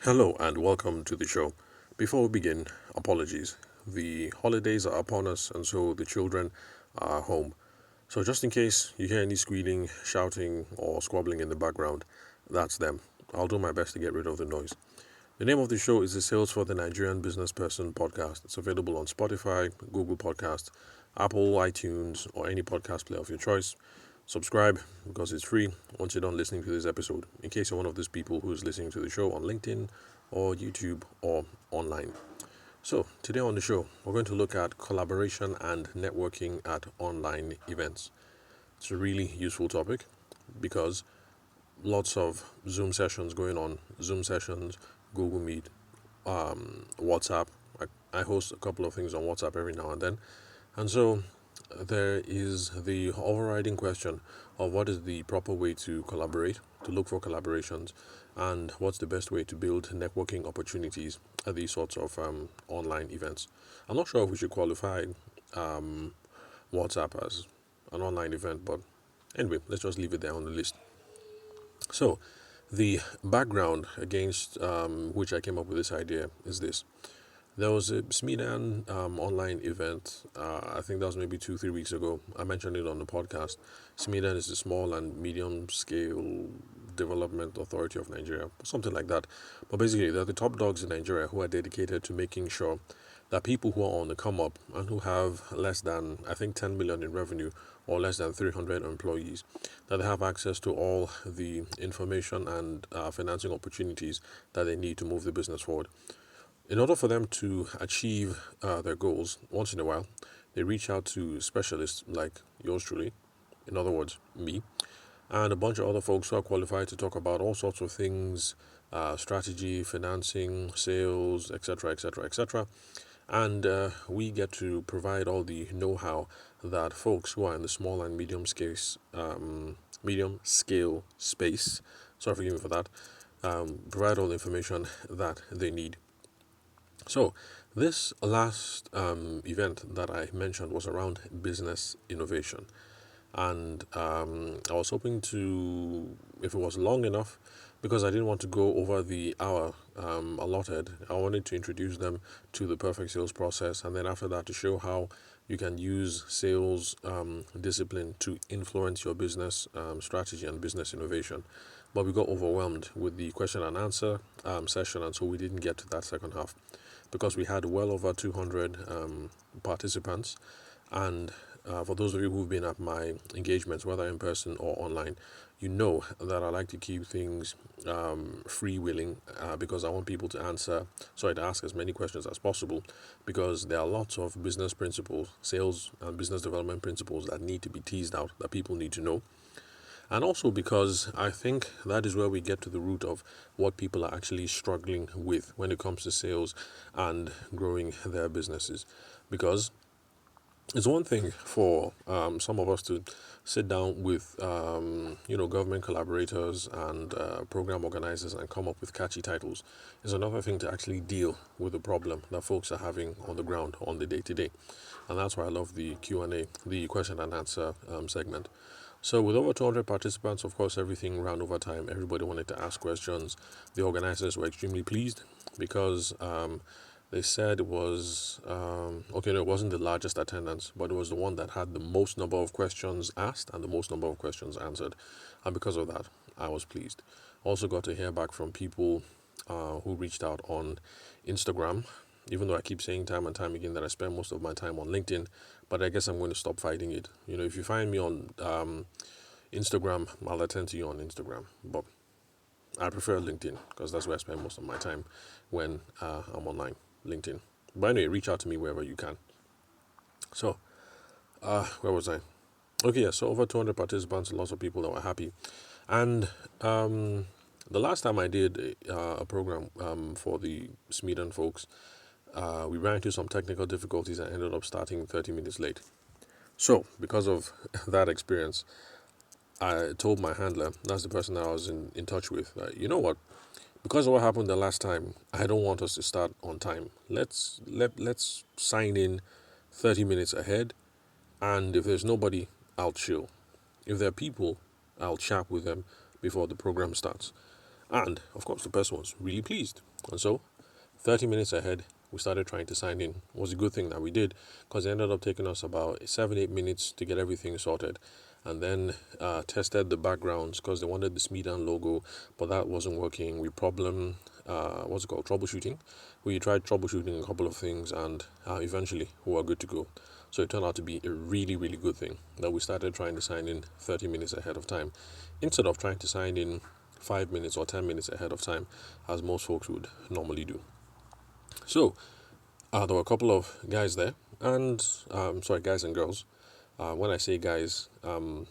Hello and welcome to the show. Before we begin, apologies. The holidays are upon us, and so the children are home. So, just in case you hear any squealing, shouting, or squabbling in the background, that's them. I'll do my best to get rid of the noise. The name of the show is the Sales for the Nigerian Business Person podcast. It's available on Spotify, Google Podcast, Apple, iTunes, or any podcast player of your choice. Subscribe because it's free once you're done listening to this episode, in case you're one of those people who's listening to the show on LinkedIn or YouTube or online. So, today on the show, we're going to look at collaboration and networking at online events. It's a really useful topic because lots of Zoom sessions going on, Zoom sessions, Google Meet, WhatsApp. I host a couple of things on WhatsApp every now and then. And so there is the overriding question of what is the proper way to collaborate, to look for collaborations, and what's the best way to build networking opportunities at these sorts of online events. I'm not sure if we should qualify WhatsApp as an online event, but anyway, let's just leave it there on the list. So, the background against which I came up with this idea is this. There was a SMEDAN online event, I think that was maybe 2-3 weeks ago. I mentioned it on the podcast. SMEDAN is the Small and Medium Scale Development Authority of Nigeria, something like that. But basically, they're the top dogs in Nigeria who are dedicated to making sure that people who are on the come up and who have less than, I think, 10 million in revenue or less than 300 employees, that they have access to all the information and financing opportunities that they need to move the business forward. In order for them to achieve their goals, once in a while, they reach out to specialists like yours truly, in other words, me, and a bunch of other folks who are qualified to talk about all sorts of things, strategy, financing, sales, etc., etc., etc. And we get to provide all the know-how that folks who are in the small and medium scale space, sorry, forgive me for that, provide all the information that they need. So, this last event that I mentioned was around business innovation. And I was hoping to, if it was long enough, because I didn't want to go over the hour allotted, I wanted to introduce them to the perfect sales process. And then after that, to show how you can use sales discipline to influence your business strategy and business innovation. But we got overwhelmed with the question and answer session, and so we didn't get to that second half because we had well over 200 participants. And for those of you who've been at my engagements, whether in person or online, you know that I like to keep things freewheeling because I want people to ask as many questions as possible, because there are lots of business principles, sales and business development principles that need to be teased out, that people need to know. And also because I think that is where we get to the root of what people are actually struggling with when it comes to sales and growing their businesses. Because it's one thing for some of us to sit down with, government collaborators and program organizers and come up with catchy titles. It's another thing to actually deal with the problem that folks are having on the ground on the day-to-day. And that's why I love the Q&A, the question and answer segment. So with over 200 participants, of course, everything ran over time. Everybody wanted to ask questions. The organizers were extremely pleased because they said it was, it wasn't the largest attendance, but it was the one that had the most number of questions asked and the most number of questions answered. And because of that, I was pleased. Also got to hear back from people who reached out on Instagram, even though I keep saying time and time again that I spend most of my time on LinkedIn, but I guess I'm going to stop fighting it. If you find me on Instagram, I'll attend to you on Instagram, but I prefer LinkedIn because that's where I spend most of my time when I'm online, LinkedIn. But anyway, reach out to me wherever you can. So, where was I? Okay, yeah, so over 200 participants, lots of people that were happy. And the last time I did a program for the SMEDAN folks, we ran into some technical difficulties and ended up starting 30 minutes late. So, because of that experience, I told my handler, that's the person that I was in touch with, you know what? Because of what happened the last time, I don't want us to start on time. Let's sign in 30 minutes ahead, and if there's nobody, I'll chill. If there are people, I'll chat with them before the program starts. And of course, the person was really pleased. And so, 30 minutes ahead, we started trying to sign in. It was a good thing that we did, because it ended up taking us about 7-8 minutes to get everything sorted. And then tested the backgrounds because they wanted the SMEDAN logo, but that wasn't working. We what's it called, troubleshooting. We tried troubleshooting a couple of things, and eventually we were good to go. So it turned out to be a really, really good thing that we started trying to sign in 30 minutes ahead of time, instead of trying to sign in 5 minutes or 10 minutes ahead of time, as most folks would normally do. So there were a couple of guys there, and sorry, guys and girls. When I say guys, I'm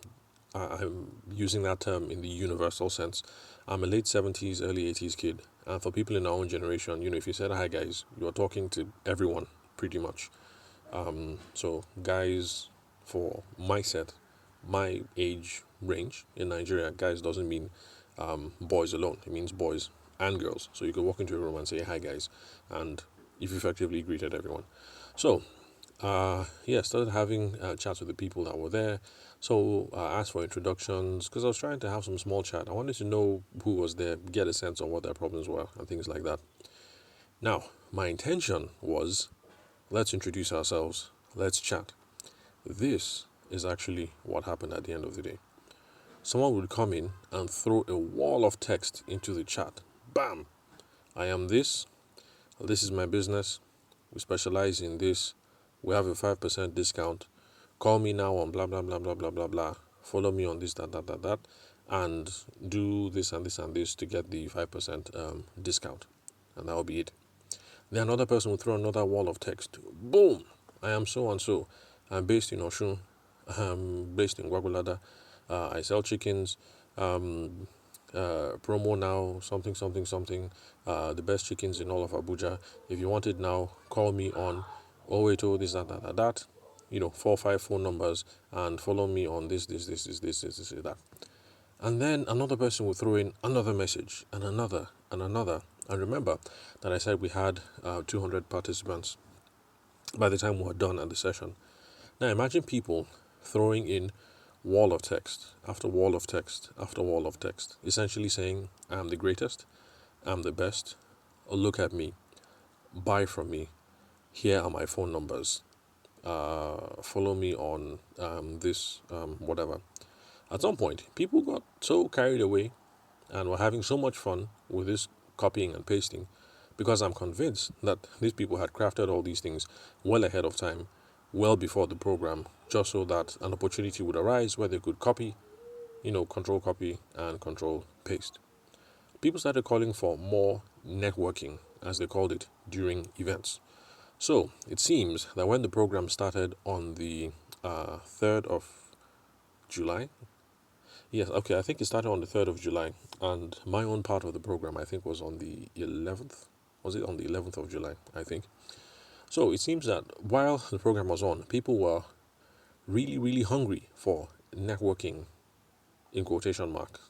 using that term in the universal sense. I'm a late 70s, early 80s kid. And for people in our own generation, if you said hi guys, you're talking to everyone pretty much. So guys, for my set, my age range in Nigeria, guys doesn't mean boys alone. It means boys and girls. So you could walk into a room and say hi guys, and you've effectively greeted everyone. So yeah, started having chats with the people that were there. So asked for introductions because I was trying to have some small chat. I wanted to know who was there, get a sense of what their problems were, and things like that. Now, my intention was, let's introduce ourselves, let's chat. This is actually what happened at the end of the day. Someone would come in and throw a wall of text into the chat. Bam! I am this. This is my business. We specialize in this. We have a 5% discount. Call me now on blah, blah, blah, blah, blah, blah, blah. Follow me on this, that, and do this and this and this to get the 5% discount. And that will be it. Then another person will throw another wall of text. Boom! I am so and so. I'm based in Oshun. I'm based in Gwagwalada. I sell chickens. Promo now, something, something, something. The best chickens in all of Abuja. If you want it now, call me on 080 this, that. 4-5 phone numbers, and follow me on this, that. And then another person will throw in another message, and another, and another. And remember that I said we had 200 participants by the time we were done at the session. Now imagine people throwing in wall of text after wall of text after wall of text, essentially saying, I'm the greatest, I'm the best, look at me, buy from me, here are my phone numbers, follow me on this, whatever. At some point, people got so carried away and were having so much fun with this copying and pasting, because I'm convinced that these people had crafted all these things well ahead of time, well before the program, just so that an opportunity would arise where they could copy, control copy and control paste. People started calling for more networking, as they called it, during events. So it seems that when the program started on the 3rd of July, yes, okay, I think it started on the 3rd of July, and my own part of the program, I think, was on the 11th. Was it on the 11th of July, I think? So it seems that while the program was on, people were really, really hungry for networking, in quotation marks,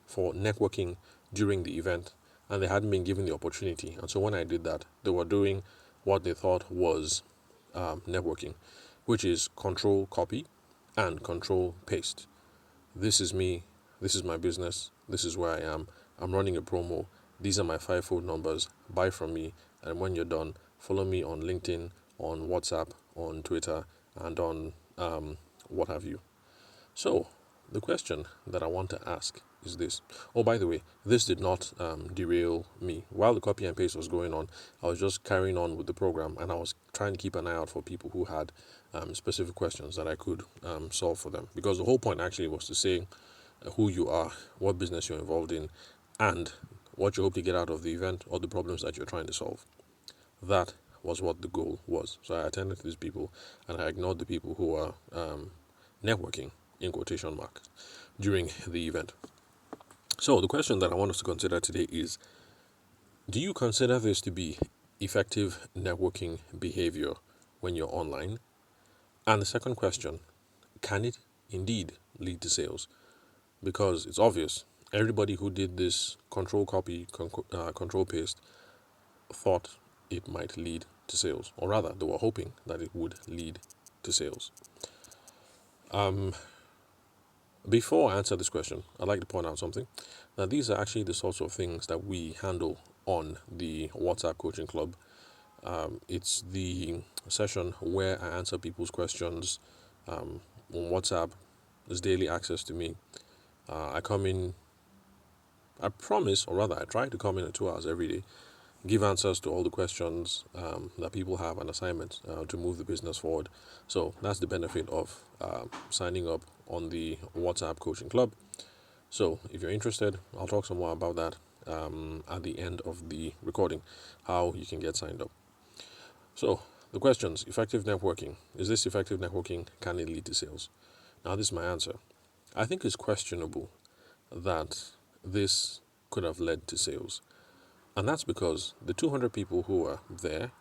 for networking during the event, and they hadn't been given the opportunity. And so when I did that, they were doing what they thought was networking, which is control copy and control paste. This is me, this is my business, this is where I am, I'm running a promo, these are my 5 phone numbers, buy from me, and when you're done, follow me on LinkedIn, on WhatsApp, on Twitter, and on what have you. So, the question that I want to ask is this. Oh, by the way, this did not derail me. While the copy and paste was going on, I was just carrying on with the program, and I was trying to keep an eye out for people who had specific questions that I could solve for them. Because the whole point actually was to say who you are, what business you're involved in, and what you hope to get out of the event or the problems that you're trying to solve. That was what the goal was. So I attended to these people, and I ignored the people who were networking, in quotation marks, during the event. So the question that I want us to consider today is, do you consider this to be effective networking behavior when you're online? And the second question, can it indeed lead to sales? Because it's obvious, everybody who did this control copy, control paste, thought it might lead to sales, or rather, they were hoping that it would lead to sales. Before I answer this question, I'd like to point out something. Now, these are actually the sorts of things that we handle on the WhatsApp Coaching Club. It's the session where I answer people's questions on WhatsApp. There's daily access to me. I come in, I promise, or rather, I try to come in at 2 hours every day, give answers to all the questions that people have, and assignments to move the business forward. So that's the benefit of signing up on the WhatsApp Coaching Club. So if you're interested, I'll talk some more about that at the end of the recording, how you can get signed up. So the questions: effective networking. Is this effective networking? Can it lead to sales? Now, this is my answer. I think it's questionable that this could have led to sales. And that's because the 200 people who were there,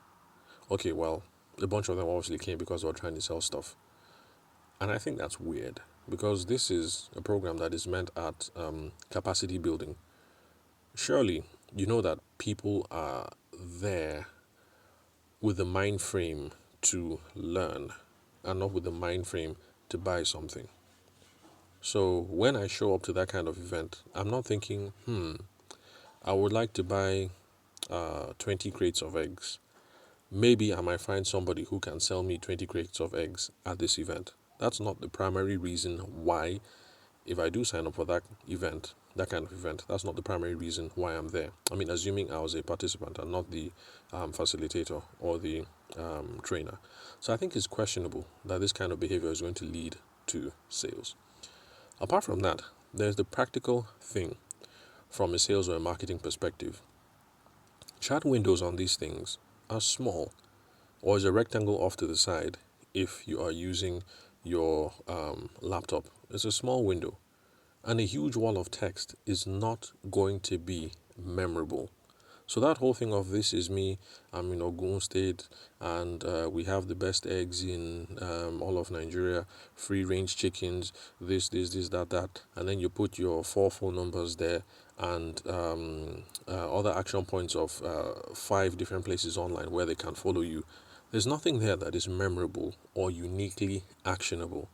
okay, well, a bunch of them obviously came because they were trying to sell stuff. And I think that's weird because this is a program that is meant at capacity building. Surely, you know that people are there with the mind frame to learn and not with the mind frame to buy something. So when I show up to that kind of event, I'm not thinking, I would like to buy 20 crates of eggs. Maybe I might find somebody who can sell me 20 crates of eggs at this event. That's not the primary reason why, if I do sign up for that event, that kind of event, that's not the primary reason why I'm there. I mean, assuming I was a participant and not the facilitator or the trainer. So I think it's questionable that this kind of behavior is going to lead to sales. Apart from that, there's the practical thing from a sales or a marketing perspective. Chat windows on these things are small, or is a rectangle off to the side if you are using your laptop. It's a small window, and a huge wall of text is not going to be memorable. So that whole thing of this is me, I'm in Ogun State, and we have the best eggs in all of Nigeria, free range chickens, this, that, and then you put your 4 phone numbers there and other action points of 5 different places online where they can follow you. There's nothing there that is memorable or uniquely actionable.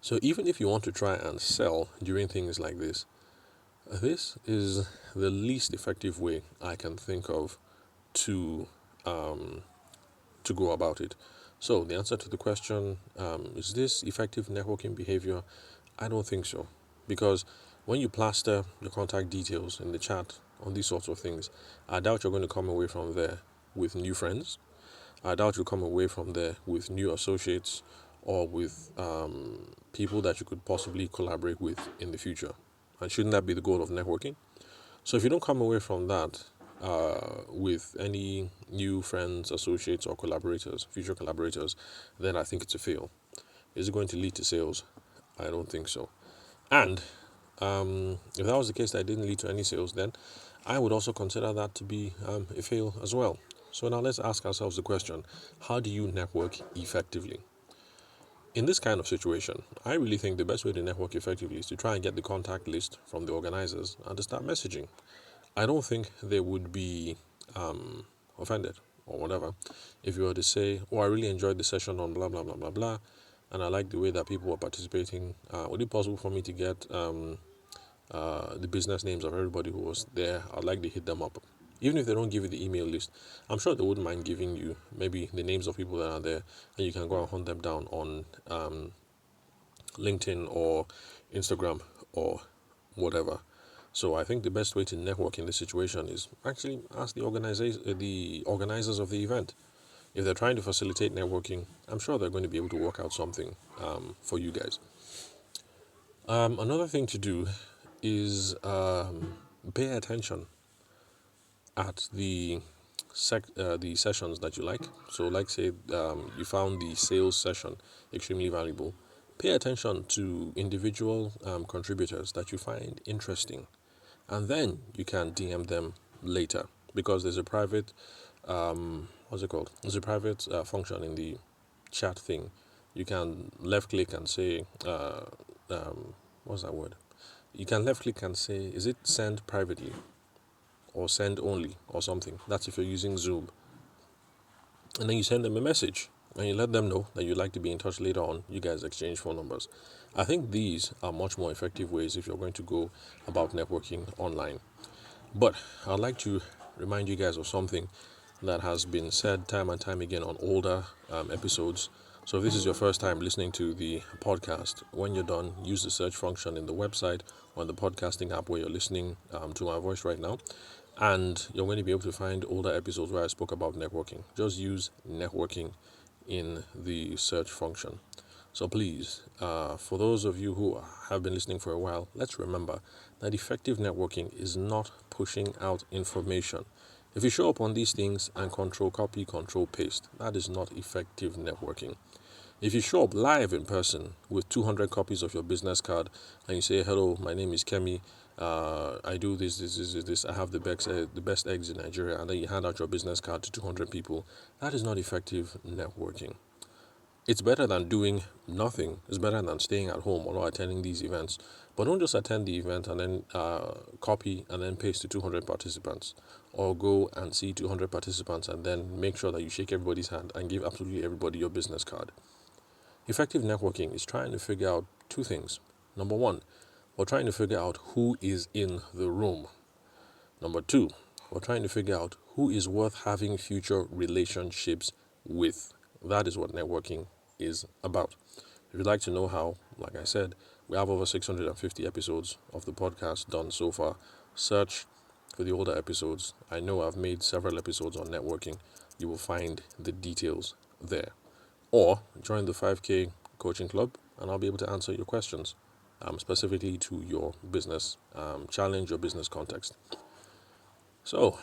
So even if you want to try and sell during things like this is the least effective way I can think of to go about it. So the answer to the question, is this effective networking behavior? I don't think so. Because when you plaster your contact details in the chat on these sorts of things, I doubt you're going to come away from there with new friends. I doubt you'll come away from there with new associates or with people that you could possibly collaborate with in the future. And shouldn't that be the goal of networking? So if you don't come away from that with any new friends, associates, or collaborators, future collaborators, then I think it's a fail. Is it going to lead to sales? I don't think so. And if that was the case that it didn't lead to any sales, then I would also consider that to be a fail as well. So now let's ask ourselves the question, how do you network effectively? In this kind of situation, I really think the best way to network effectively is to try and get the contact list from the organizers and to start messaging. I don't think they would be offended or whatever if you were to say, oh, I really enjoyed the session on blah, blah, blah, blah, blah, and I like the way that people were participating. Would it be possible for me to get the business names of everybody who was there? I'd like to hit them up. Even if they don't give you the email list, I'm sure they wouldn't mind giving you maybe the names of people that are there, and you can go and hunt them down on LinkedIn or Instagram or whatever. So I think the best way to network in this situation is actually ask the organizers of the event. If they're trying to facilitate networking, I'm sure they're going to be able to work out something for you guys. Another thing to do is pay attention at the sessions that you like. So like say you found the sales session extremely valuable. Pay attention to individual contributors that you find interesting, and then you can DM them later because there's a private what's it called? There's a private function in the chat thing. You can left click and say what's that word? You can left click and say, is it send privately or send only or something? That's if you're using Zoom. And then you send them a message and you let them know that you'd like to be in touch later on. You guys exchange phone numbers. I think these are much more effective ways if you're going to go about networking online. But I'd like to remind you guys of something that has been said time and time again on older episodes. So if this is your first time listening to the podcast, when you're done, use the search function in the website or in the podcasting app where you're listening to my voice right now. And you're going to be able to find older episodes where I spoke about networking. Just use networking in the search function. So please, for those of you who have been listening for a while, let's remember that effective networking is not pushing out information. If you show up on these things and control copy, control paste, that is not effective networking. If you show up live in person with 200 copies of your business card and you say, hello, my name is Kemi, I do this, I have the best eggs in Nigeria, and then you hand out your business card to 200 people, that is not effective networking. It's better than doing nothing. It's better than staying at home or not attending these events. But don't just attend the event and then copy and then paste to 200 participants. Or go and see 200 participants and then make sure that you shake everybody's hand and give absolutely everybody your business card. Effective networking is trying to figure out two things. Number one, we're trying to figure out who is in the room. Number two, we're trying to figure out who is worth having future relationships with. That is what networking is about. If you'd like to know how, like I said, we have over 650 episodes of the podcast done so far. Search for the older episodes. I know I've made several episodes on networking. You will find the details there. Or join the 5K coaching club and I'll be able to answer your questions specifically to your business challenge, your business context. So,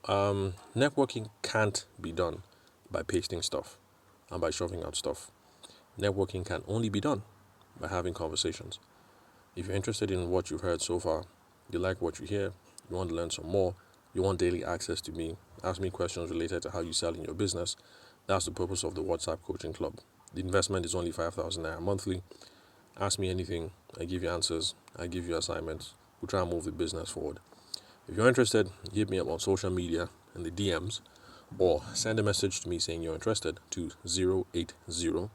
networking can't be done by pasting stuff and by shoving out stuff. Networking can only be done by having conversations. If you're interested in what you've heard so far, you like what you hear, you want to learn some more, you want daily access to me, ask me questions related to how you sell in your business, that's the purpose of the WhatsApp Coaching Club. The investment is only 5,000 naira monthly. Ask me anything, I give you answers, I give you assignments, we'll try and move the business forward. If you're interested, hit me up on social media in the DMs or send a message to me saying you're interested to 080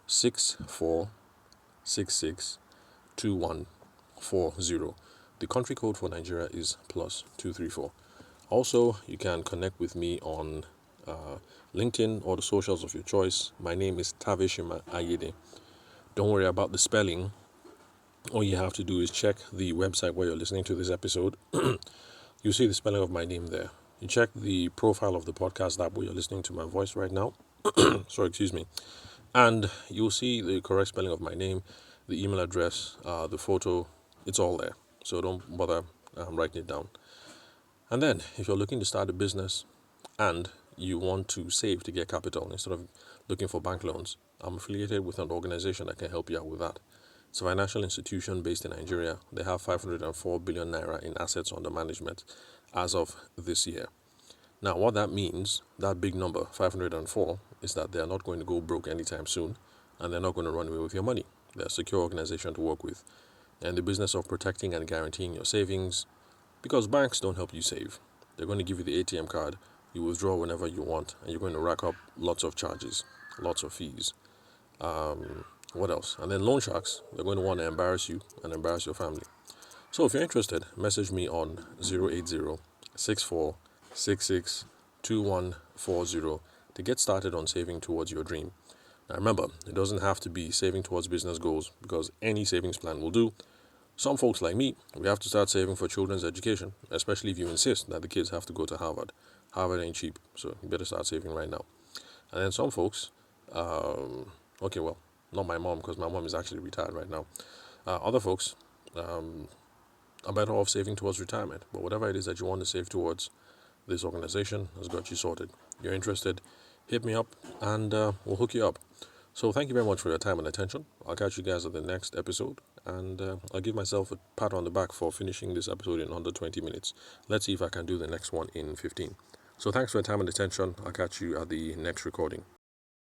6466 2140. The country code for Nigeria is +234. Also, you can connect with me on LinkedIn or the socials of your choice. My name is Tavishima Ayede. Don't worry about the spelling. All you have to do is check the website where you're listening to this episode. You see the spelling of my name there. You check the profile of the podcast app where you're listening to my voice right now. Sorry, excuse me. And you'll see the correct spelling of my name, the email address, the photo. It's all there. So don't bother writing it down. And then, if you're looking to start a business and you want to save to get capital instead of looking for bank loans, I'm affiliated with an organization that can help you out with that. It's a financial institution based in Nigeria. They have 504 billion naira in assets under management as of this year. Now, what that means, that big number, 504, is that they're not going to go broke anytime soon, and they're not going to run away with your money. They're a secure organization to work with. They're in the business of protecting and guaranteeing your savings, because banks don't help you save. They're going to give you the ATM card, you withdraw whenever you want, and you're going to rack up lots of charges, lots of fees. What else? And then loan sharks, they're going to want to embarrass you and embarrass your family. So if you're interested, message me on 080 6466 2140 to get started on saving towards your dream. Now remember, it doesn't have to be saving towards business goals because any savings plan will do. Some folks like me, we have to start saving for children's education, especially if you insist that the kids have to go to Harvard. Harvard ain't cheap, so you better start saving right now. And then some folks, not my mom, because my mom is actually retired right now. Other folks are better off saving towards retirement. But whatever it is that you want to save towards, this organization has got you sorted. You're interested, hit me up and we'll hook you up. So thank you very much for your time and attention. I'll catch you guys at the next episode. And I'll give myself a pat on the back for finishing this episode in under 20 minutes. Let's see if I can do the next one in 15. So thanks for your time and attention. I'll catch you at the next recording.